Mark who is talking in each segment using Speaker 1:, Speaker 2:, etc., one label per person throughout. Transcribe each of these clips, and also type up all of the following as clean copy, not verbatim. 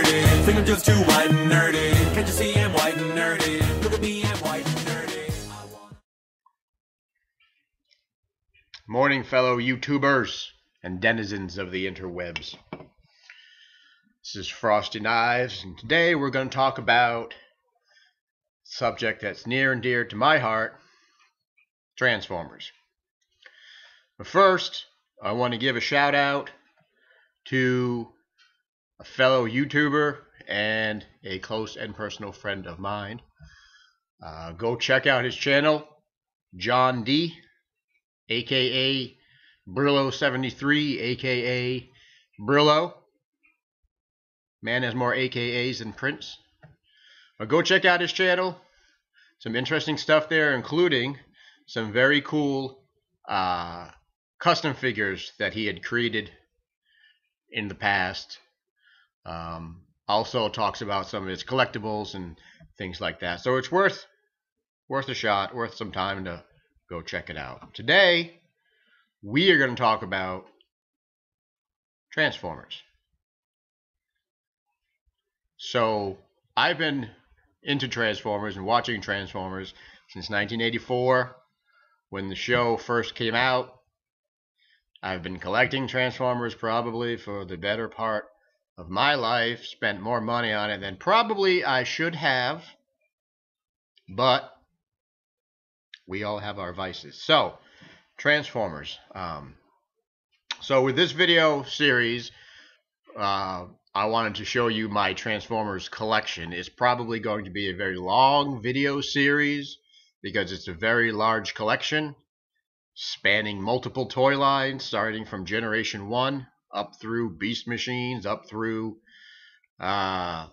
Speaker 1: nerdy. Think I'm just too white and nerdy. Can't you see I'm white and nerdy? Look at me, I'm white and nerdy.
Speaker 2: Morning, fellow YouTubers and denizens of the interwebs. This is Frosty Knives, and today we're going to talk about a subject that's near and dear to my heart, Transformers. But first, I want to give a shout out to a fellow YouTuber and a close and personal friend of mine. Go check out his channel, John D, aka Brillo73, aka Brillo. Man has more AKAs than Prince. But go check out his channel. Some interesting stuff there, including some very cool custom figures that he had created in the past. Also talks about some of his collectibles and things like that. So it's worth a shot, worth some time to go check it out. Today, we are going to talk about Transformers. So, I've been into Transformers and watching Transformers since 1984, when the show first came out. I've been collecting Transformers probably for the better part of my life, spent more money on it than probably I should have, but we all have our vices. So, Transformers. So with this video series, I wanted to show you my Transformers collection. It's probably going to be a very long video series because it's a very large collection spanning multiple toy lines, starting from Generation 1 up through Beast Machines, up through all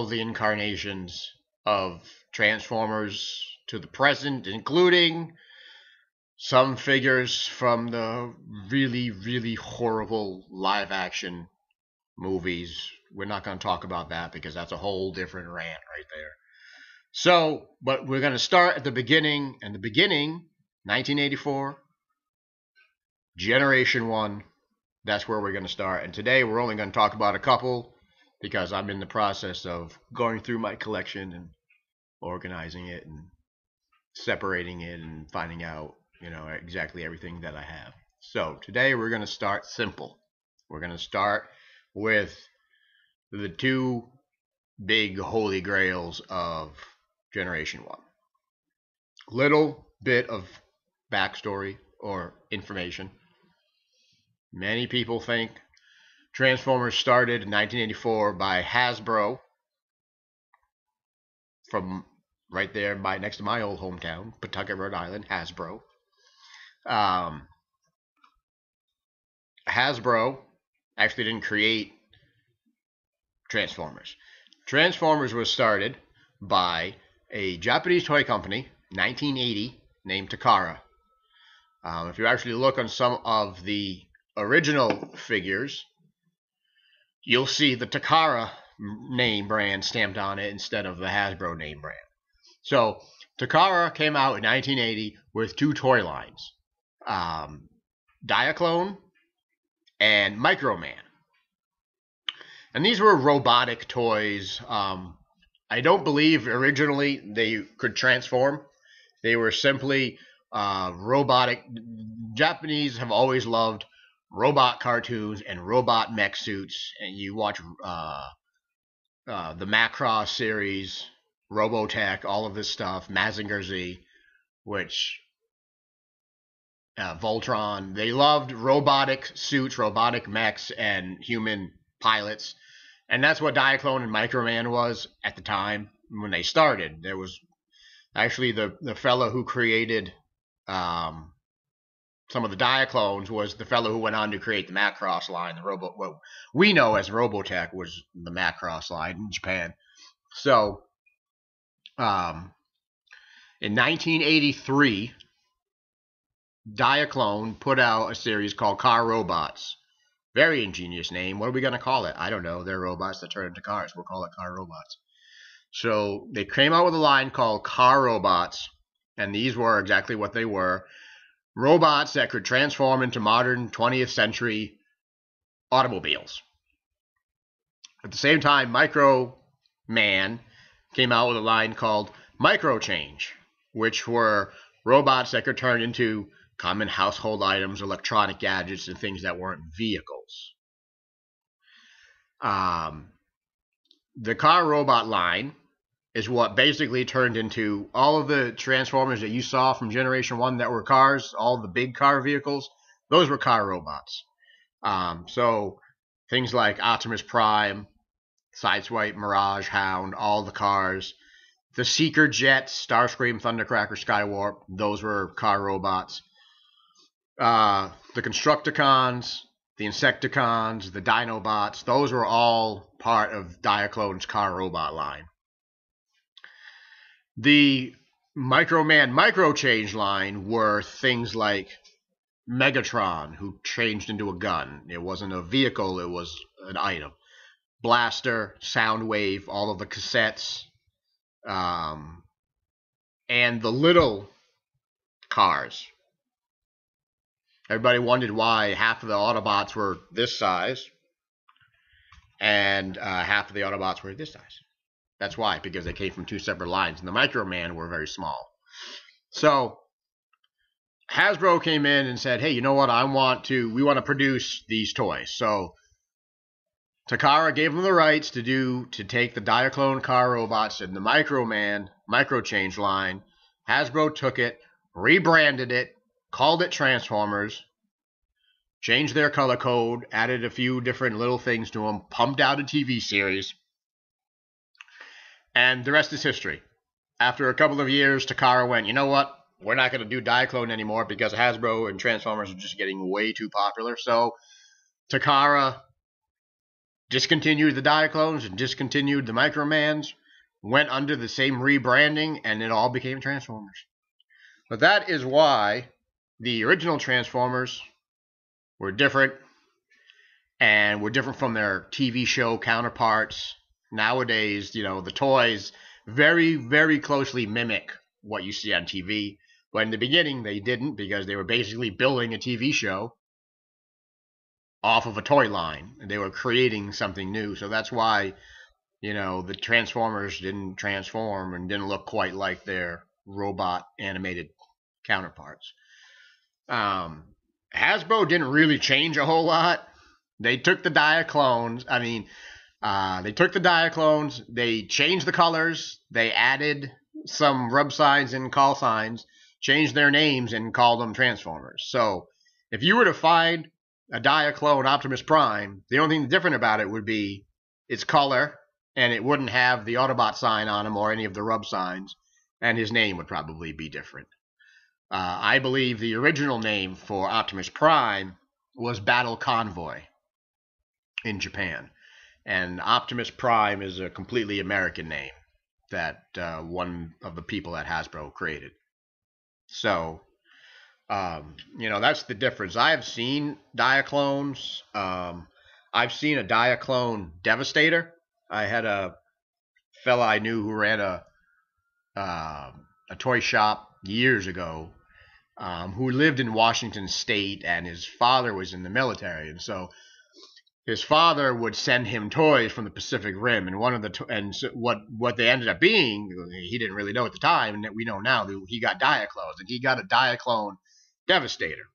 Speaker 2: of the incarnations of Transformers to the present, including some figures from the really, really horrible live-action movies. We're not going to talk about that because that's a whole different rant right there. So, but we're going to start at the beginning, and the beginning, 1984, Generation 1, that's where we're going to start. And today we're only going to talk about a couple because I'm in the process of going through my collection and organizing it and separating it and finding out, exactly everything that I have. So today we're going to start simple. We're going to start with the two big holy grails of Generation 1. Little bit of backstory or information. Many people think Transformers started in 1984 by Hasbro, from right there next to my old hometown, Pawtucket, Rhode Island, Hasbro. Hasbro actually didn't create Transformers. Transformers was started by a Japanese toy company, 1980, named Takara. If you actually look on some of the original figures, you'll see the Takara name brand stamped on it instead of the Hasbro name brand. So Takara came out in 1980 with two toy lines, Diaclone and Microman. And these were robotic toys. I don't believe originally they could transform. They were simply robotic. Japanese have always loved robot cartoons and robot mech suits. And you watch the Macross series, Robotech, all of this stuff, Mazinger Z, which Voltron. They loved robotic suits, robotic mechs, and human pilots. And that's what Diaclone and Microman was at the time when they started. There was actually the fellow who created some of the Diaclones was the fellow who went on to create the Macross line. What we know as Robotech was the Macross line in Japan. So, in 1983, Diaclone put out a series called Car Robots. Very ingenious name. What are we going to call it? I don't know. They're robots that turn into cars. We'll call it Car Robots. So they came out with a line called Car Robots, and these were exactly what they were. Robots that could transform into modern 20th century automobiles. At the same time, Micro Man came out with a line called Micro Change, which were robots that could turn into common household items, electronic gadgets, and things that weren't vehicles. The car robot line is what basically turned into all of the Transformers that you saw from Generation 1 that were cars, all the big car vehicles, those were car robots. So things like Optimus Prime, Sideswipe, Mirage, Hound, all the cars. The Seeker jets, Starscream, Thundercracker, Skywarp, those were car robots. The Constructicons, the Insecticons, the Dinobots, those were all part of Diaclone's car robot line. The Micro Man Micro Change line were things like Megatron, who changed into a gun. It wasn't a vehicle, it was an item. Blaster, Soundwave, all of the cassettes, and the little cars. Everybody wondered why half of the Autobots were this size and half of the Autobots were this size. That's why, because they came from two separate lines, and the Micro Man were very small. So Hasbro came in and said, hey, you know what, we want to produce these toys. So Takara gave them the rights to take the Diaclone car robots and the Micro Man Micro Change line. Hasbro took it, rebranded it, called it Transformers, changed their color code, added a few different little things to them, pumped out a TV series, and the rest is history. After a couple of years, Takara went, you know what, we're not going to do Diaclone anymore because Hasbro and Transformers are just getting way too popular. So Takara discontinued the Diaclones and discontinued the Micromans, went under the same rebranding, and it all became Transformers. But that is why the original Transformers were different, and were different from their TV show counterparts. Nowadays, the toys very, very closely mimic what you see on TV. But in the beginning, they didn't, because they were basically building a TV show off of a toy line, and they were creating something new. So that's why, the Transformers didn't transform and didn't look quite like their robot animated counterparts. Hasbro didn't really change a whole lot. They took the Diaclones. They took the Diaclones. They changed the colors. They added some rub signs and call signs, changed their names, and called them Transformers. So if you were to find a Diaclone Optimus Prime, the only thing different about it would be its color, and it wouldn't have the Autobot sign on him or any of the rub signs, and his name would probably be different. I believe the original name for Optimus Prime was Battle Convoy in Japan. And Optimus Prime is a completely American name that one of the people at Hasbro created. So, that's the difference. I've seen Diaclones. I've seen a Diaclone Devastator. I had a fella I knew who ran a toy shop years ago, who lived in Washington State, and his father was in the military, and so his father would send him toys from the Pacific Rim, and what they ended up being, he didn't really know at the time, and that we know now, that he got Diaclones, and he got a Diaclone Devastator,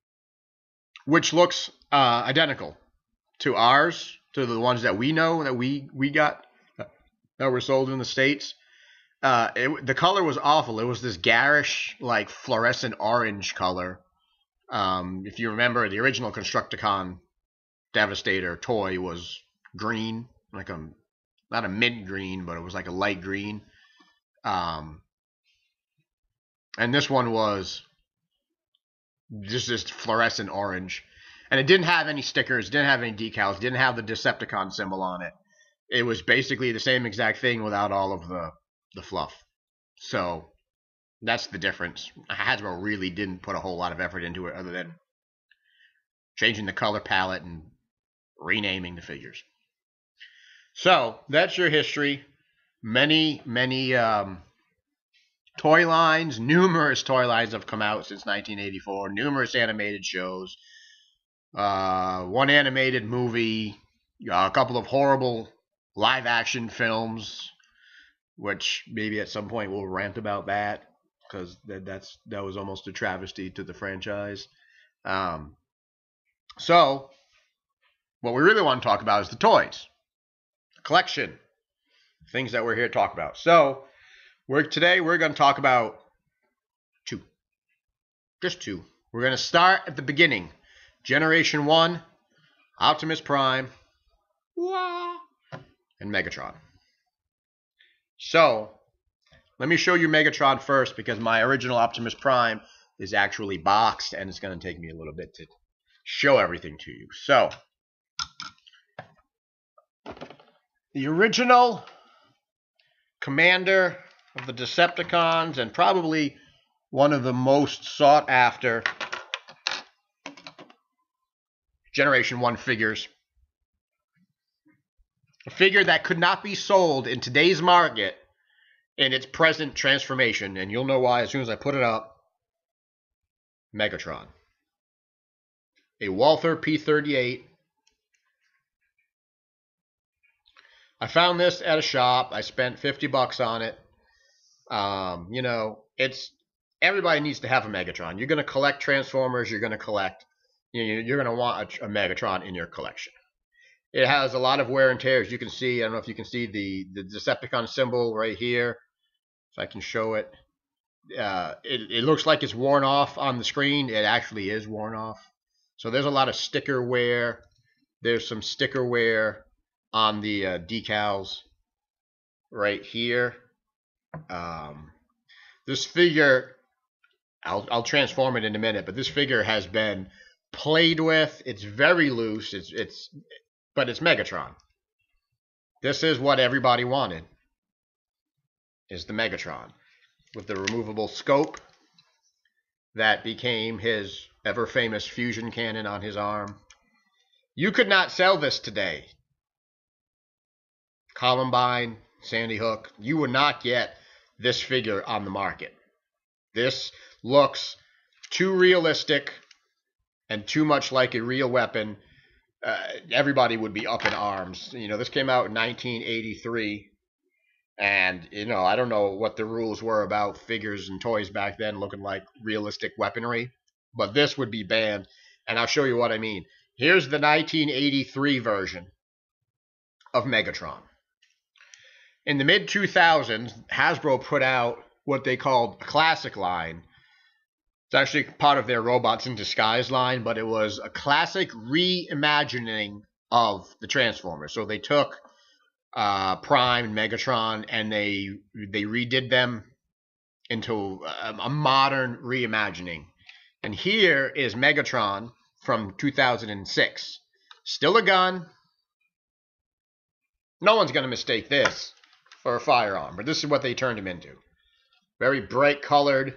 Speaker 2: which looks identical to ours, to the ones that we know, that we got, that were sold in the States. The color was awful. It was this garish, like fluorescent orange color. If you remember, the original Constructicon Devastator toy was green, like not a mint green, but it was like a light green. And this one was just this fluorescent orange. And it didn't have any stickers, didn't have any decals, didn't have the Decepticon symbol on it. It was basically the same exact thing without all of the fluff. So that's the difference. Hasbro really didn't put a whole lot of effort into it other than changing the color palette and renaming the figures. So that's your history. Many toy lines, numerous toy lines have come out since 1984. Numerous animated shows. One animated movie. A couple of horrible live action films, which maybe at some point we'll rant about that because that was almost a travesty to the franchise. So what we really want to talk about is the toys, the collection, things that we're here to talk about. So today we're going to talk about just two. We're going to start at the beginning. Generation 1, Optimus Prime, and Megatron. So, let me show you Megatron first because my original Optimus Prime is actually boxed and it's going to take me a little bit to show everything to you. So, the original commander of the Decepticons and probably one of the most sought after Generation 1 figures. A figure that could not be sold in today's market in its present transformation, and you'll know why as soon as I put it up. Megatron. A Walther P-38. I found this at a shop. I spent $50 on it. You know, everybody needs to have a Megatron. You're going to collect Transformers. You're going to collect. You're going to want a Megatron in your collection. It has a lot of wear and tear, as you can see. I don't know if you can see the Decepticon symbol right here. If I can show it. It looks like it's worn off on the screen. It actually is worn off. So there's a lot of sticker wear. There's some sticker wear on the decals right here. This figure, I'll transform it in a minute, but this figure has been played with. It's very loose. But it's Megatron. This is what everybody wanted. Is the Megatron with the removable scope that became his ever famous fusion cannon on his arm. You could not sell this today. Columbine, Sandy Hook, you would not get this figure on the market. This looks too realistic and too much like a real weapon. Everybody would be up in arms. You know, this came out in 1983, and you know, I don't know what the rules were about figures and toys back then looking like realistic weaponry, but this would be banned, and I'll show you what I mean. Here's the 1983 version of Megatron. In the mid-2000s, Hasbro put out what they called a classic line. It's actually part of their Robots in Disguise line, but it was a classic reimagining of the Transformers. So they took Prime and Megatron and they redid them into a modern reimagining. And here is Megatron from 2006. Still a gun. No one's going to mistake this for a firearm, but this is what they turned him into. Very bright colored.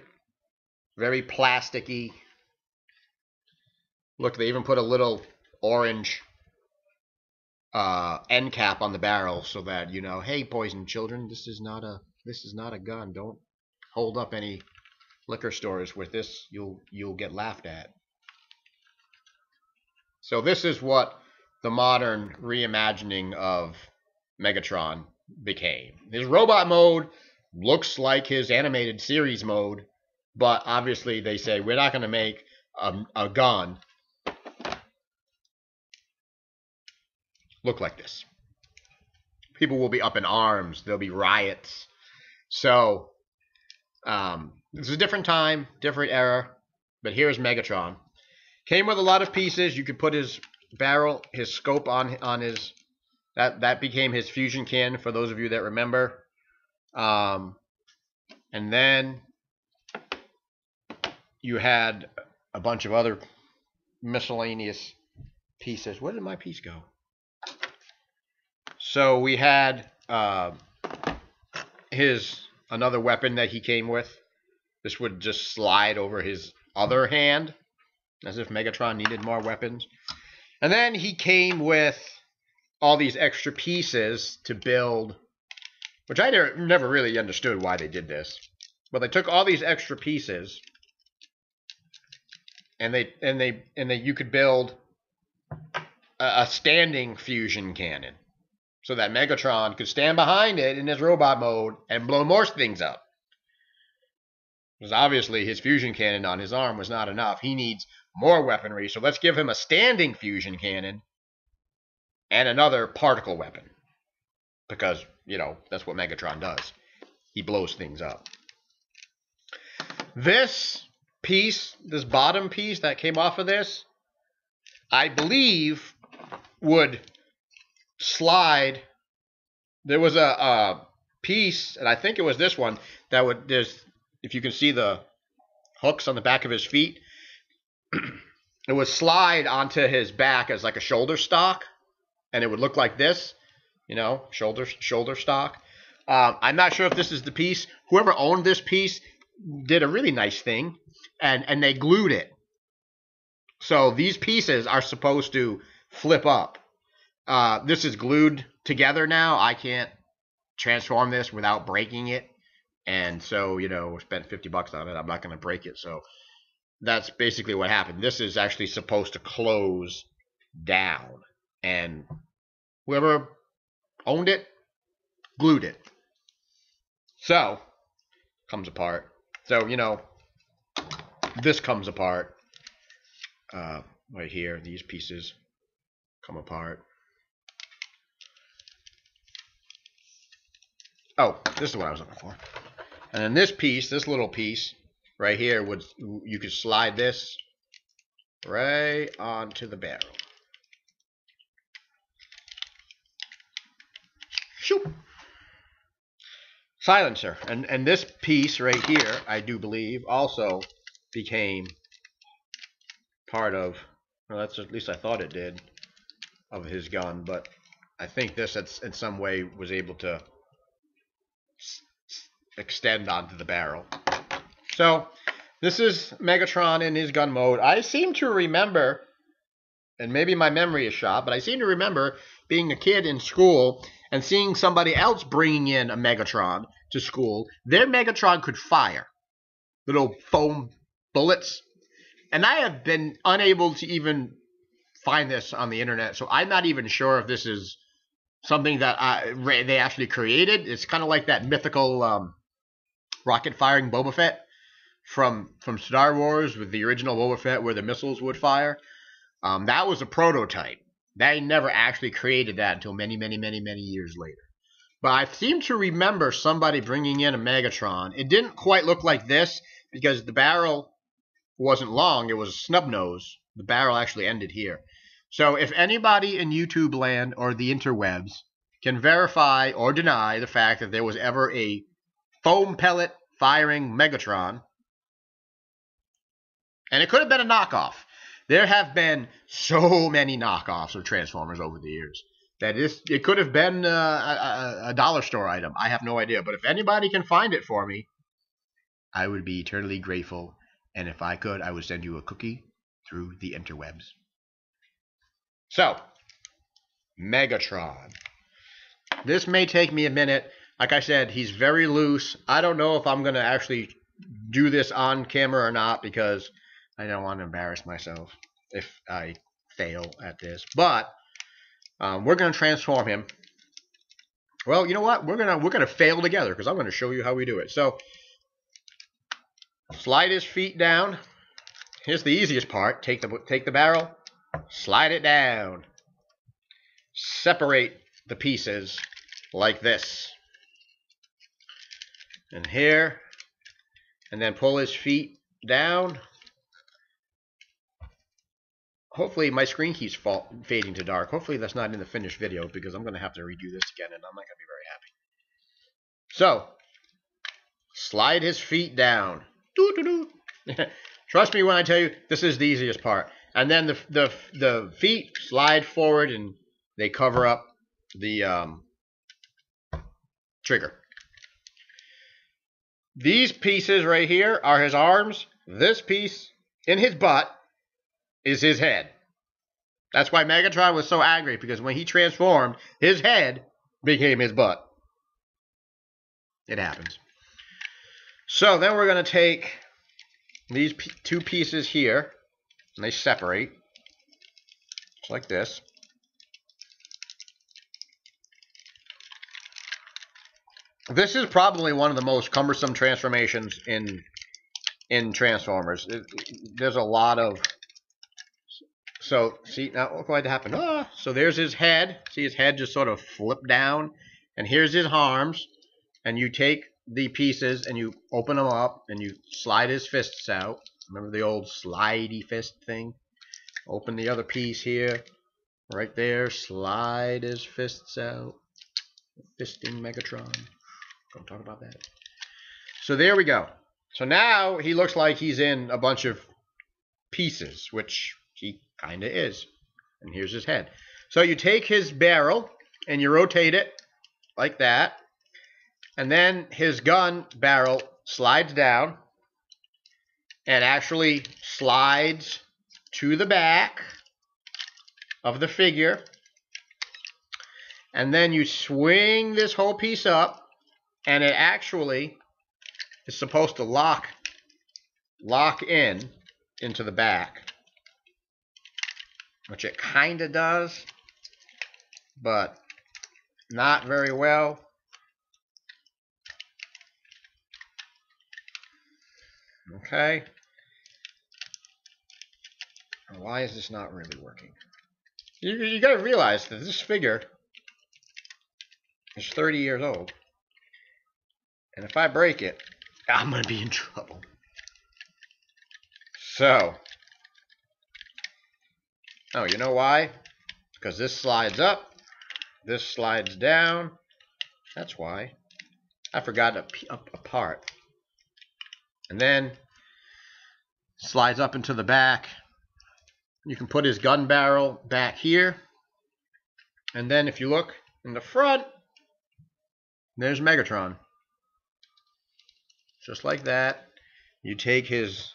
Speaker 2: Very plasticky. Look, they even put a little orange end cap on the barrel so that, you know, hey, boys and children, this is not a gun. Don't hold up any liquor stores with this. You'll get laughed at. So this is what the modern reimagining of Megatron became. His robot mode looks like his animated series mode. But obviously they say, we're not going to make a gun look like this. People will be up in arms. There'll be riots. So, this is a different time, different era. But here's Megatron. Came with a lot of pieces. You could put his barrel, his scope on his... That became his fusion cannon, for those of you that remember. And then... you had a bunch of other miscellaneous pieces. Where did my piece go? So we had another weapon that he came with. This would just slide over his other hand, as if Megatron needed more weapons. And then he came with all these extra pieces to build, which I never really understood why they did this. But they took all these extra pieces. And you could build a standing fusion cannon. so that Megatron could stand behind it in his robot mode and blow more things up. Because obviously his fusion cannon on his arm was not enough. He needs more weaponry, so let's give him a standing fusion cannon and another particle weapon. Because, you know, that's what Megatron does. He blows things up. This piece, this bottom piece that came off of this, I believe would slide. There was a piece, and I think it was this one, that would, if you can see the hooks on the back of his feet, it would slide onto his back as like a shoulder stock, and it would look like this, you know, shoulder stock. I'm not sure if this is the piece. Whoever owned this piece did a really nice thing, and they glued it. So these pieces are supposed to flip up. This is glued together now. I can't transform this without breaking it. And so, you know, we spent $50 on it. I'm not going to break it. So that's basically what happened. This is actually supposed to close down. And whoever owned it, glued it. So, comes apart. So, you know, this comes apart. Right here, these pieces come apart. Oh, this is what I was looking for. And then this piece, this little piece right here, you could slide this right onto the barrel. Shoop. Silencer. And this piece right here, I do believe, also became part of, well, that's at least I thought it did, of his gun. But I think this in some way was able to extend onto the barrel. So this is Megatron in his gun mode. I seem to remember, and maybe my memory is shot, but I seem to remember being a kid in school and seeing somebody else bringing in a Megatron to school. Their Megatron could fire little foam bullets, and I have been unable to even find this on the internet, so I'm not even sure if this is something that they actually created. It's kind of like that mythical rocket firing Boba Fett from Star Wars, with the original Boba Fett where the missiles would fire. That was a prototype. They never actually created that until many, many, many, many years later. But I seem to remember somebody bringing in a Megatron. It didn't quite look like this because the barrel wasn't long. It was a snub nose. The barrel actually ended here. So if anybody in YouTube land or the interwebs can verify or deny the fact that there was ever a foam pellet firing Megatron, and it could have been a knockoff. There have been so many knockoffs of Transformers over the years that it could have been a dollar store item. I have no idea. But if anybody can find it for me, I would be eternally grateful. And if I could, I would send you a cookie through the interwebs. So, Megatron. This may take me a minute. Like I said, he's very loose. I don't know if I'm going to actually do this on camera or not, because I don't want to embarrass myself if I fail at this. But we're going to transform him. Well, you know what? We're gonna fail together, because I'm going to show you how we do it. So, slide his feet down. Here's the easiest part. Take the barrel, slide it down. Separate the pieces like this. And here, and then pull his feet down. Hopefully my screen keeps fading to dark. Hopefully that's not in the finished video, because I'm going to have to redo this again, and I'm not going to be very happy. So, slide his feet down. Trust me when I tell you, this is the easiest part. And then the feet slide forward, and they cover up the trigger. These pieces right here are his arms. This piece in his butt is his head. That's why Megatron was so angry, because when he transformed, his head became his butt. It happens. So then we're going to take these two pieces here, and they separate, just like this. This is probably one of the most cumbersome transformations in Transformers. There's a lot of... So, see, now what's going to happen? So there's his head. See his head just sort of flip down. And here's his arms. And you take the pieces and you open them up and you slide his fists out. Remember the old slidey fist thing? Open the other piece here. Right there. Slide his fists out. Fisting Megatron. Don't talk about that. So there we go. So now he looks like he's in a bunch of pieces, which he kind of is. And here's his head. So you take his barrel and you rotate it like that. And then his gun barrel slides down and actually slides to the back of the figure. And then you swing this whole piece up, and it actually is supposed to lock in into the back, which it kind of does, but not very well. Okay. Why is this not really working? You got to realize that this figure is 30 years old. And if I break it, I'm going to be in trouble. So. Oh, you know why? Because this slides up. This slides down. That's why. I forgot a part. And then slides up into the back. You can put his gun barrel back here. And then if you look in the front, there's Megatron. Just like that. You take his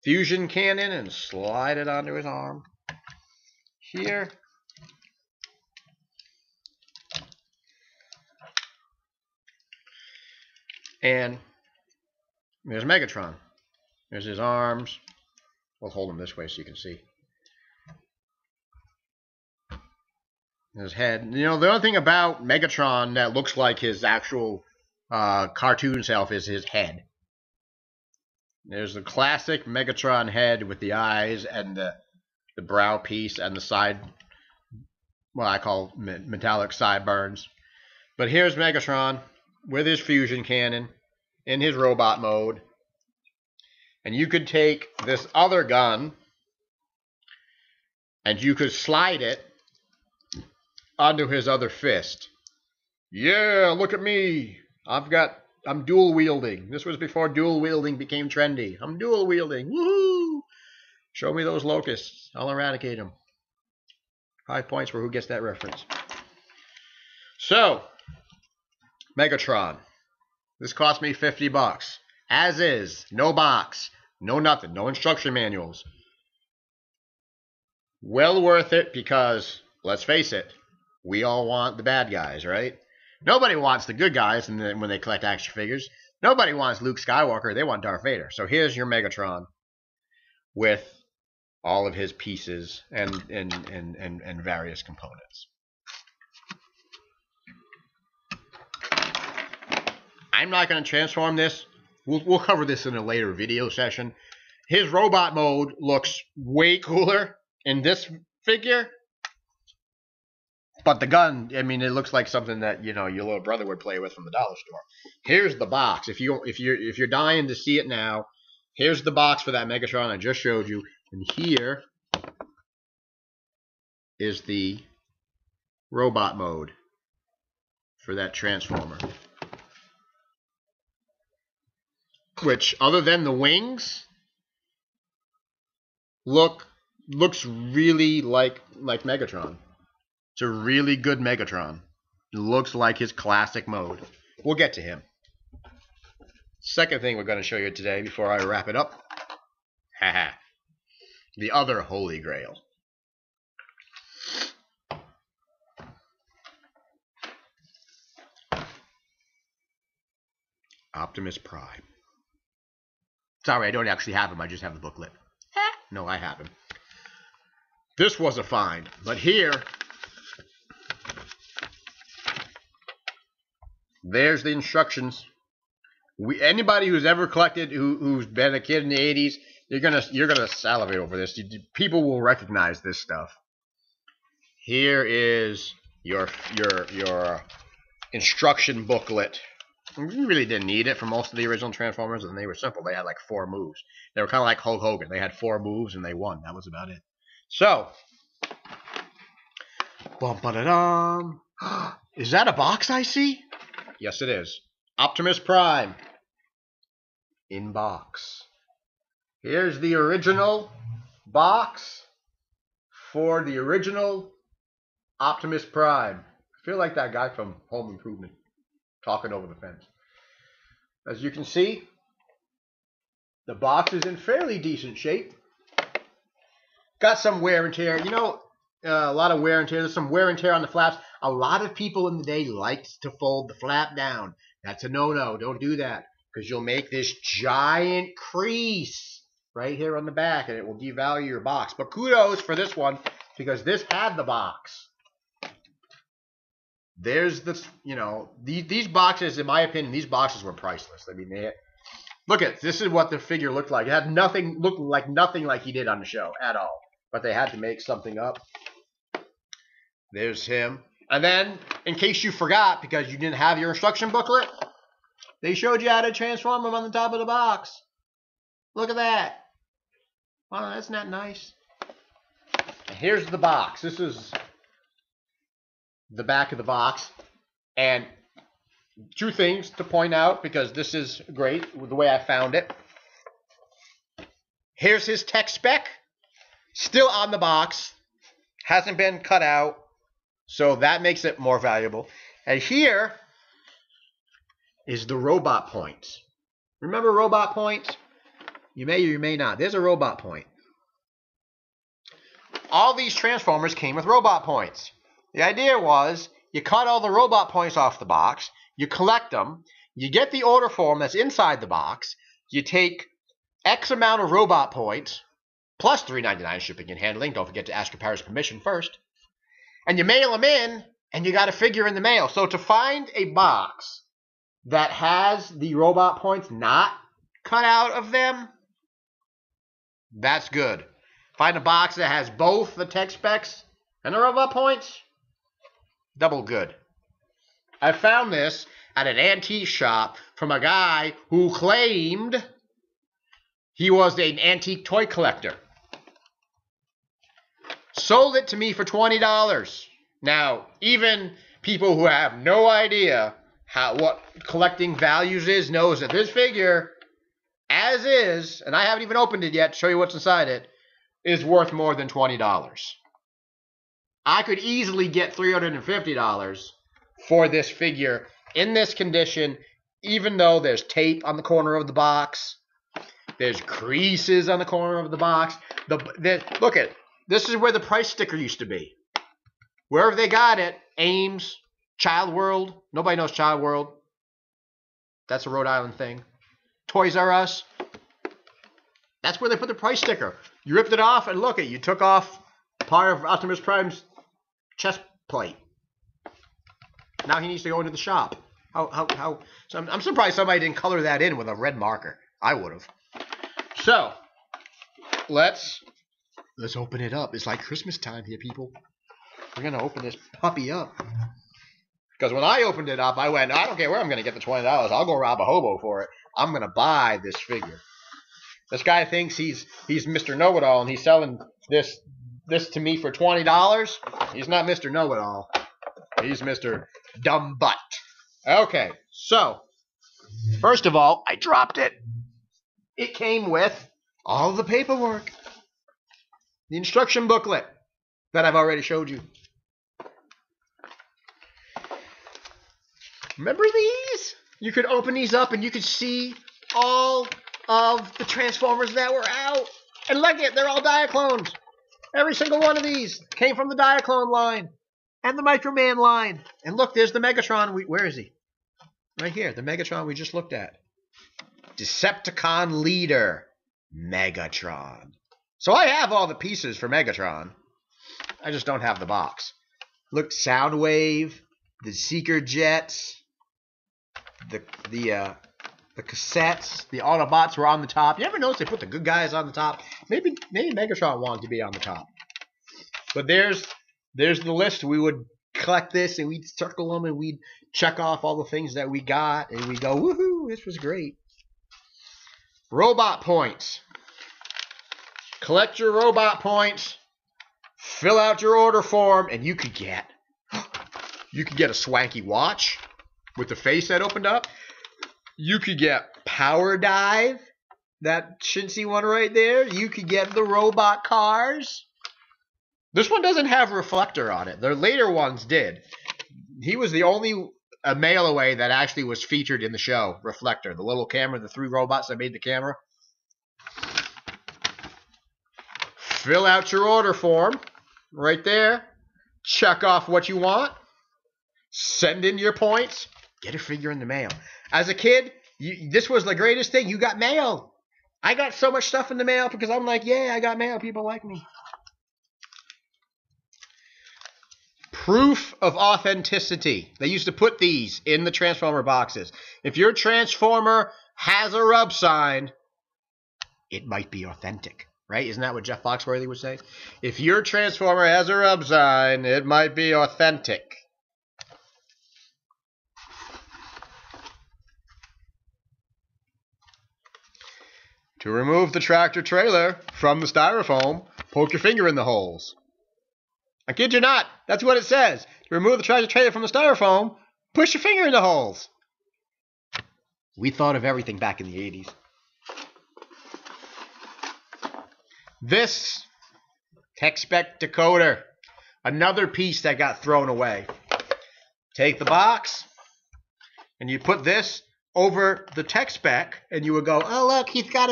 Speaker 2: fusion cannon and slide it onto his arm. Here. And there's Megatron. There's his arms. We'll hold him this way so you can see. His head. You know, the only thing about Megatron that looks like his actual cartoon self is his head. There's the classic Megatron head with the eyes and the brow piece and the side, what I call metallic sideburns. But here's Megatron with his fusion cannon in his robot mode. And you could take this other gun and you could slide it onto his other fist. Yeah, look at me. I'm dual wielding. This was before dual wielding became trendy. I'm dual wielding. Woohoo! Show me those locusts. I'll eradicate them. 5 points for who gets that reference. So, Megatron. This cost me $50. As is. No box. No nothing. No instruction manuals. Well worth it because, let's face it, we all want the bad guys, right? Nobody wants the good guys and then when they collect action figures. Nobody wants Luke Skywalker. They want Darth Vader. So here's your Megatron with all of his pieces and various components. I'm not going to transform this. We'll cover this in a later video session. His robot mode looks way cooler in this figure. But the gun, I mean, it looks like something that, you know, your little brother would play with from the dollar store. Here's the box. If you're dying to see it now, here's the box for that Megatron I just showed you. And here is the robot mode for that Transformer. Which, other than the wings, looks really like Megatron. It's a really good Megatron. It looks like his classic mode. We'll get to him. Second thing we're going to show you today before I wrap it up. Haha. The other Holy Grail. Optimus Prime. Sorry, I don't actually have him. I just have the booklet. No, I have him. This was a find. But here There's the instructions. Anybody who's ever collected, who's been a kid in the 80s, you're gonna salivate over this. People will recognize this stuff. Here is your instruction booklet. You really didn't need it for most of the original Transformers, and they were simple. They had like 4 moves. They were kind of like Hulk Hogan. They had 4 moves and they won. That was about it. So, bum-ba-da-dum. Is that a box I see? Yes, it is. Optimus Prime in box. Here's the original box for the original Optimus Prime. I feel like that guy from Home Improvement talking over the fence. As you can see, the box is in fairly decent shape. Got some wear and tear. You know, a lot of wear and tear. There's some wear and tear on the flaps. A lot of people in the day liked to fold the flap down. That's a no-no. Don't do that, because you'll make this giant crease right here on the back, and it will devalue your box. But kudos for this one, because this had the box. There's the, you know, these boxes, in my opinion, these boxes were priceless. I mean, look at this is what the figure looked like. It had nothing, looked like nothing like he did on the show at all. But they had to make something up. There's him. And then, in case you forgot, because you didn't have your instruction booklet, they showed you how to transform him on the top of the box. Look at that. Wow, that's not nice. And here's the box. This is the back of the box. And 2 things to point out, because this is great with the way I found it. Here's his tech spec. Still on the box. Hasn't been cut out. So that makes it more valuable. And here is the robot points. Remember robot points? You may or you may not. There's a robot point. All these Transformers came with robot points. The idea was you cut all the robot points off the box, you collect them, you get the order form that's inside the box, you take X amount of robot points, plus $3.99 shipping and handling. Don't forget to ask your parents' permission first. And you mail them in, and you got a figure in the mail. So to find a box that has the robot points not cut out of them, that's good. Find a box that has both the tech specs and the robot points, double good. I found this at an antique shop from a guy who claimed he was an antique toy collector. Sold it to me for $20. Now, even people who have no idea what collecting values is knows that this figure, as is, and I haven't even opened it yet to show you what's inside it, is worth more than $20. I could easily get $350 for this figure in this condition, even though there's tape on the corner of the box. There's creases on the corner of the box. Look at it. This is where the price sticker used to be. Wherever they got it, Ames, Child World. Nobody knows Child World. That's a Rhode Island thing. Toys R Us. That's where they put the price sticker. You ripped it off, and look, you took off part of Optimus Prime's chest plate. Now he needs to go into the shop. So I'm surprised somebody didn't color that in with a red marker. I would have. So, let's open it up. It's like Christmas time here, people. We're going to open this puppy up. Because when I opened it up, I went, I don't care where I'm going to get the $20. I'll go rob a hobo for it. I'm going to buy this figure. This guy thinks he's Mr. Know-It-All, and he's selling this to me for $20. He's not Mr. Know-It-All. He's Mr. Dumb Butt. Okay, so, first of all, I dropped it. It came with all the paperwork. The instruction booklet that I've already showed you. Remember these? You could open these up and you could see all of the Transformers that were out. And look it, they're all Diaclones. Every single one of these came from the Diaclone line and the Microman line. And look, there's the Megatron. Where is he? Right here, the Megatron we just looked at. Decepticon leader, Megatron. So I have all the pieces for Megatron. I just don't have the box. Look, Soundwave, the Seeker Jets, the cassettes, the Autobots were on the top. You ever notice they put the good guys on the top? Maybe Megatron wanted to be on the top. But there's the list. We would collect this and we'd circle them and we'd check off all the things that we got and we'd go, woohoo, this was great. Robot points. Collect your robot points. Fill out your order form, and you could get a swanky watch with the face that opened up. You could get Power Dive, that chintzy one right there. You could get the robot cars. This one doesn't have a reflector on it. The later ones did. He was the only mail away that actually was featured in the show. Reflector, the little camera, the 3 robots that made the camera. Fill out your order form right there. Check off what you want. Send in your points. Get a figure in the mail. As a kid, this was the greatest thing. You got mail. I got so much stuff in the mail because I'm like, yeah, I got mail. People like me. Proof of authenticity. They used to put these in the Transformer boxes. If your Transformer has a rub sign, it might be authentic. Right? Isn't that what Jeff Foxworthy would say? If your Transformer has a rub sign, it might be authentic. To remove the tractor trailer from the styrofoam, poke your finger in the holes. I kid you not. That's what it says. To remove the tractor trailer from the styrofoam, push your finger in the holes. We thought of everything back in the 80s. This Tech Spec decoder, another piece that got thrown away. Take the box, and you put this over the Tech Spec, and you would go, oh look, he's got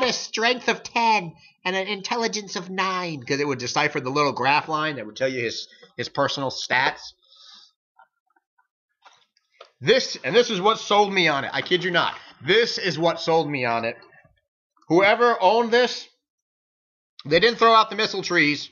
Speaker 2: a strength of 10 and an intelligence of 9, because it would decipher the little graph line that would tell you his personal stats. This is what sold me on it. I kid you not. This is what sold me on it. Whoever owned this, they didn't throw out the missile trees.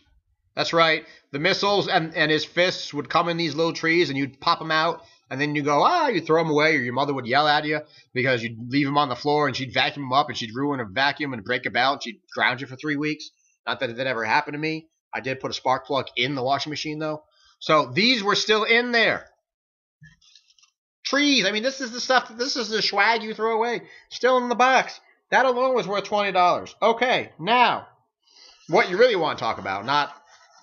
Speaker 2: That's right. The missiles and his fists would come in these little trees, and you'd pop them out, and then you go, you throw them away, or your mother would yell at you because you'd leave them on the floor, and she'd vacuum them up, and she'd ruin a vacuum and break a belt, and she'd ground you for 3 weeks. Not that ever happened to me. I did put a spark plug in the washing machine, though. So these were still in there. Trees. I mean, this is the stuff. This is the swag you throw away. Still in the box. That alone was worth $20. Okay, now, what you really want to talk about, not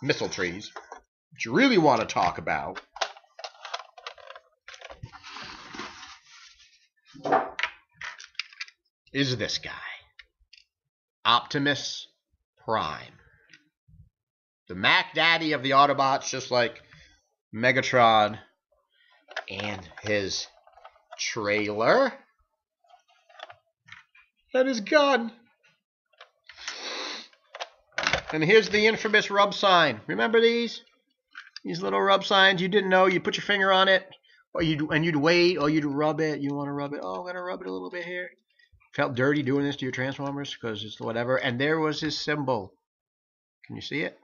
Speaker 2: missile trees. What you really want to talk about is this guy. Optimus Prime. The Mac Daddy of the Autobots, just like Megatron and his trailer. And his gun. And here's the infamous rub sign. Remember these? These little rub signs you didn't know. You put your finger on it, or you'd wait, or you'd rub it. You want to rub it? Oh, I'm going to rub it a little bit here. Felt dirty doing this to your Transformers because it's whatever. And there was his symbol. Can you see it?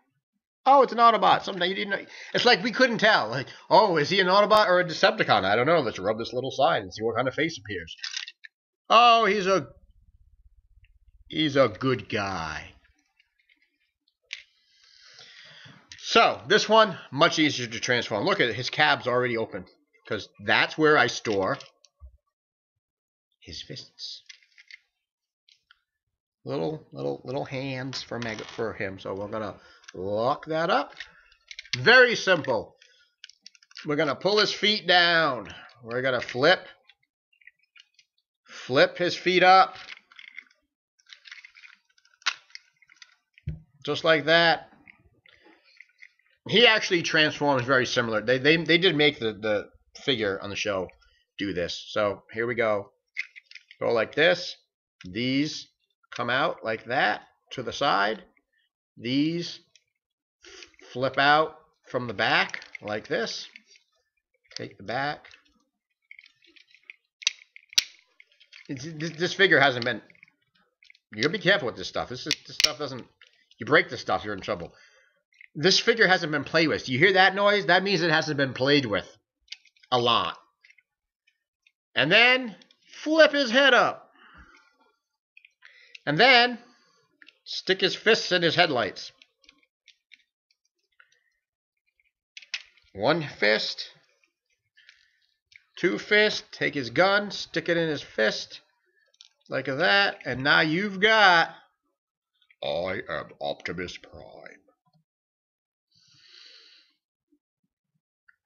Speaker 2: Oh, it's an Autobot. Something you didn't know. It's like we couldn't tell. Like, oh, is he an Autobot or a Decepticon? I don't know. Let's rub this little sign and see what kind of face appears. Oh, he's a good guy. So, this one, much easier to transform. Look at it. His cab's already open because that's where I store his fists. Little hands for him. So we're going to lock that up. Very simple. We're going to pull his feet down. We're going to flip his feet up. Just like that. He actually transforms very similar. They did make the figure on the show do this. So here we go. Go like this. These come out like that to the side. These flip out from the back like this. Take the back. This figure hasn't been. You gotta be careful with this stuff. This stuff doesn't. You break this stuff, you're in trouble. This figure hasn't been played with. Do you hear that noise? That means it hasn't been played with a lot. And then flip his head up. And then stick his fists in his headlights. One fist. Two fists. Take his gun, stick it in his fist. Like that. And now you've got... I am Optimus Prime.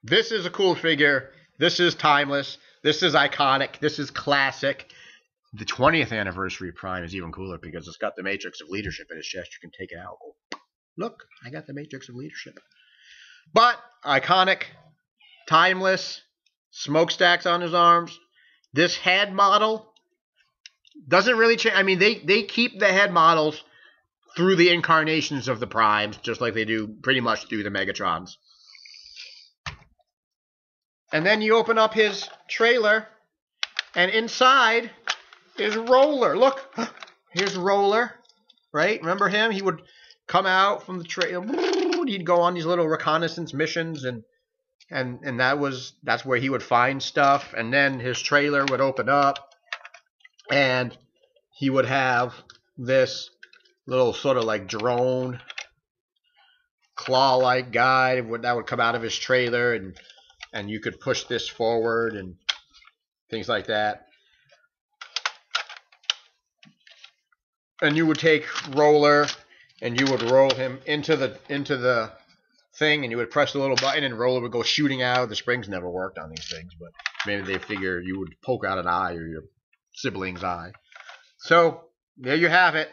Speaker 2: This is a cool figure. This is timeless. This is iconic. This is classic. The 20th anniversary Prime is even cooler because it's got the Matrix of Leadership in his chest. You can take it out. Look, I got the Matrix of Leadership. But iconic, timeless, smokestacks on his arms. This head model doesn't really change. I mean, they keep the head models through the incarnations of the Primes, just like they do pretty much through the Megatrons. And then you open up his trailer, and inside is Roller. Look, here's Roller, right? Remember him? He would come out from the trailer. He'd go on these little reconnaissance missions, and that's where he would find stuff. And then his trailer would open up, and he would have this little sort of like drone claw-like guy that would come out of his trailer, and you could push this forward and things like that. And you would take Roller and you would roll him into the thing, and you would press the little button and Roller would go shooting out. The springs never worked on these things, but maybe they figure you would poke out an eye or your sibling's eye. So there you have it.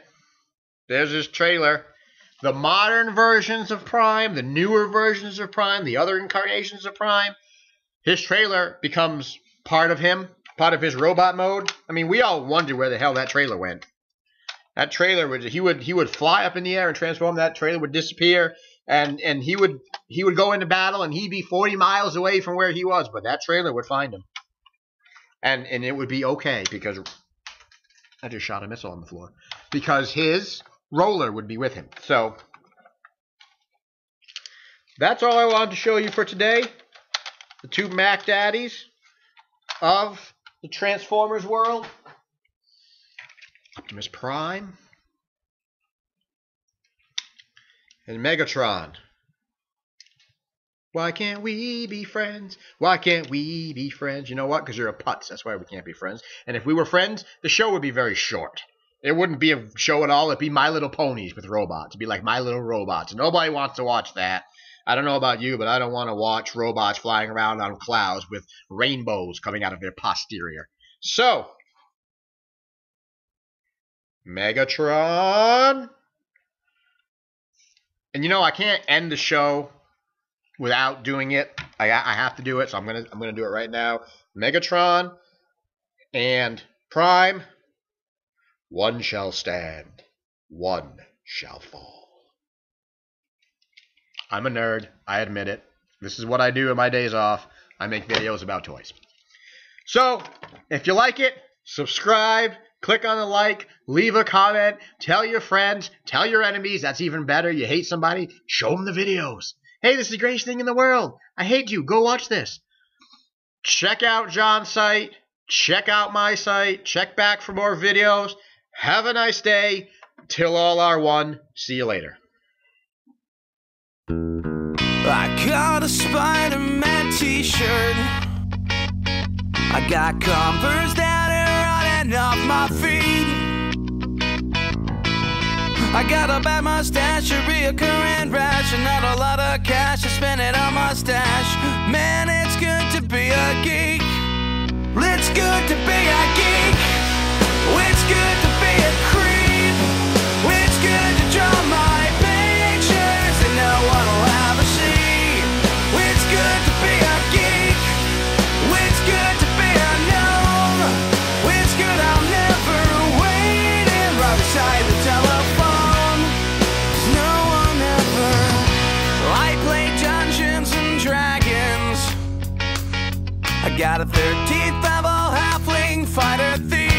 Speaker 2: There's his trailer. The modern versions of Prime, the newer versions of Prime, the other incarnations of Prime, his trailer becomes part of him, part of his robot mode. I mean, we all wonder where the hell that trailer went. That trailer would he would fly up in the air and transform. That trailer would disappear, and he would go into battle, and he'd be 40 miles away from where he was, but that trailer would find him, and it would be okay because I just shot a missile on the floor because his Roller would be with him. So that's all I wanted to show you for today. The two Mac Daddies of the Transformers world. Optimus Prime and Megatron. Why can't we be friends? Why can't we be friends? You know what? Because you're a putz. That's why we can't be friends. And if we were friends, the show would be very short. It wouldn't be a show at all. It'd be My Little Ponies with robots. It'd be like My Little Robots. And nobody wants to watch that. I don't know about you, but I don't want to watch robots flying around on clouds with rainbows coming out of their posterior. So, Megatron. And you know, I can't end the show without doing it. I have to do it, so I'm gonna do it right now. Megatron and Prime. One shall stand, one shall fall. I'm a nerd. I admit it. This is what I do in my days off. I make videos about toys. So, if you like it, subscribe, click on the like, leave a comment, tell your friends, tell your enemies. That's even better. You hate somebody, show them the videos. Hey, this is the greatest thing in the world. I hate you. Go watch this. Check out John's site. Check out my site. Check back for more videos. Have a nice day. Till all are one. See you later.
Speaker 1: I got a Spider-Man t-shirt. I got Converse that are running off my feet. I got a bad mustache, a reoccurring rash, and not a lot of cash to spend it on my stash. Man, it's good to be a geek. It's good to be a geek. It's good to be a creep. It's good to draw my pictures that no one will ever see. It's good to be a geek. It's good to be a gnome. It's good I'm never waiting right beside the telephone. 'Cause no one ever. I play Dungeons and Dragons. I got a 13th level halfling fighter thief.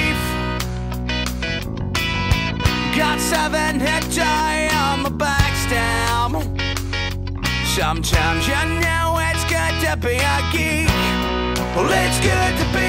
Speaker 1: Got 7 hit die on the backstab. Sometimes you know it's good to be a geek. Well, it's good to be